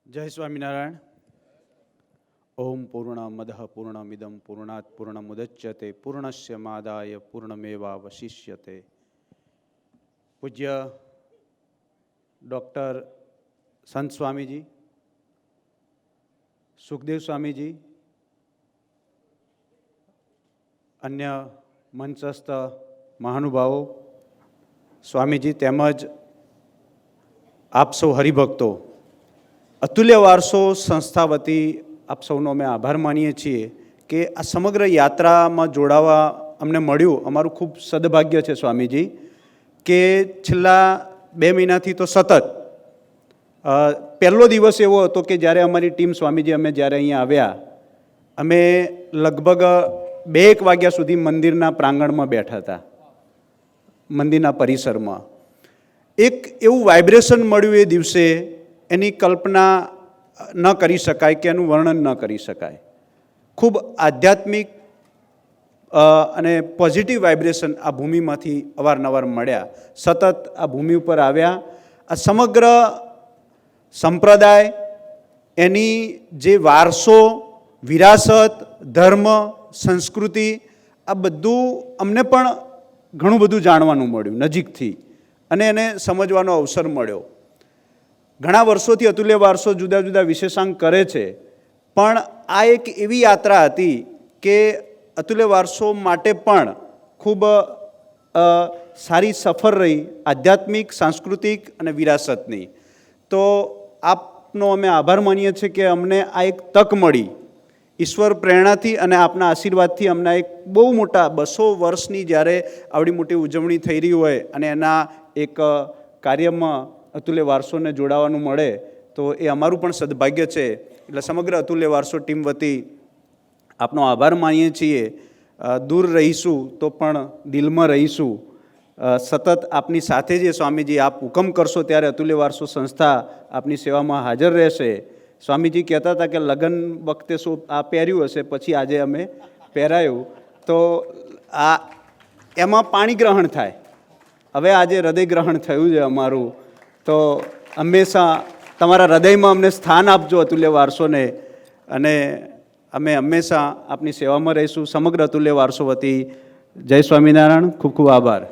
जय स्वामीनारायण। ओम पूर्णमदः पूर्णमिदं पूर्णात् पूर्णमुदच्यते पूर्णस्य मादाय पूर्णमेवावशिष्यते। पूज्य डॉक्टर संत स्वामी जी, सुखदेव स्वामी जी, अन्य मंचस्थ महानुभावों, स्वामीजी તેમજ આપ સૌ હરિભક્તો, અતુલ્ય વારસો સંસ્થા વતી આપ સૌનો અમે આભાર માનીએ છીએ કે આ સમગ્ર યાત્રામાં જોડાવા અમને મળ્યું. અમારું ખૂબ સદભાગ્ય છે સ્વામીજી કે છેલ્લા 2 મહિનાથી તો સતત પહેલો દિવસ એવો હતો કે જ્યારે અમારી ટીમ સ્વામીજી અમે જ્યારે અહીંયા આવ્યા, અમે લગભગ 2-1 વાગ્યા સુધી મંદિરના પ્રાંગણમાં બેઠા હતા, મંદિરના પરિસરમાં. એક એવું વાઇબ્રેશન મળ્યું એ દિવસે, એની કલ્પના ન કરી શકાય કે એનું વર્ણન ન કરી શકાય. ખૂબ આધ્યાત્મિક અને પોઝિટિવ વાઇબ્રેશન આ ભૂમિમાંથી અવારનવાર મળ્યા. સતત આ ભૂમિ ઉપર આવ્યા. આ સમગ્ર સંપ્રદાય, એની જે વારસો, વિરાસત, ધર્મ, સંસ્કૃતિ, આ બધું અમને પણ ઘણું બધું જાણવાનું મળ્યું નજીકથી, અને એને સમજવાનો અવસર મળ્યો. ઘણા વર્ષોથી અતુલ્ય વારસો જુદા જુદા વિશેષાંક કરે છે, પણ આ એક એવી યાત્રા હતી કે અતુલ્ય વારસો માટે પણ ખૂબ સારી સફર રહી, આધ્યાત્મિક, સાંસ્કૃતિક અને વિરાસતની. તો આપનો અમે આભાર માનીએ છીએ કે અમને આ એક તક મળી. ઈશ્વર પ્રેરણાથી અને આપના આશીર્વાદથી અમને એક બહુ મોટા 200 વર્ષની જ્યારે આવડી મોટી ઉજવણી થઈ રહી હોય અને એના એક કાર્યમાં અતુલ્ય વારસોને જોડાવાનું મળે, તો એ અમારું પણ સદભાગ્ય છે. એટલે સમગ્ર અતુલ્ય વારસો ટીમ વતી આપનો આભાર માનીએ છીએ. દૂર રહીશું તો પણ દિલમાં રહીશું. સતત આપની સાથે જ સ્વામીજી, આપ હુકમ કરશો ત્યારે અતુલ્ય વારસો સંસ્થા આપની સેવામાં હાજર રહેશે. સ્વામીજી કહેતા હતા કે લગ્ન વખતે શું આ પહેર્યું હશે, પછી આજે અમે પહેરાયું, તો આ એમાં પાણી ગ્રહણ થાય. હવે આજે હૃદય ગ્રહણ થયું છે અમારું. તો હંમેશા તમારા હૃદયમાં અમને સ્થાન આપજો અતુલ્ય વારસોને, અને અમે હંમેશા આપની સેવામાં રહીશું. સમગ્ર અતુલ્ય વારસો વતી જય સ્વામિનારાયણ. ખૂબ ખૂબ આભાર.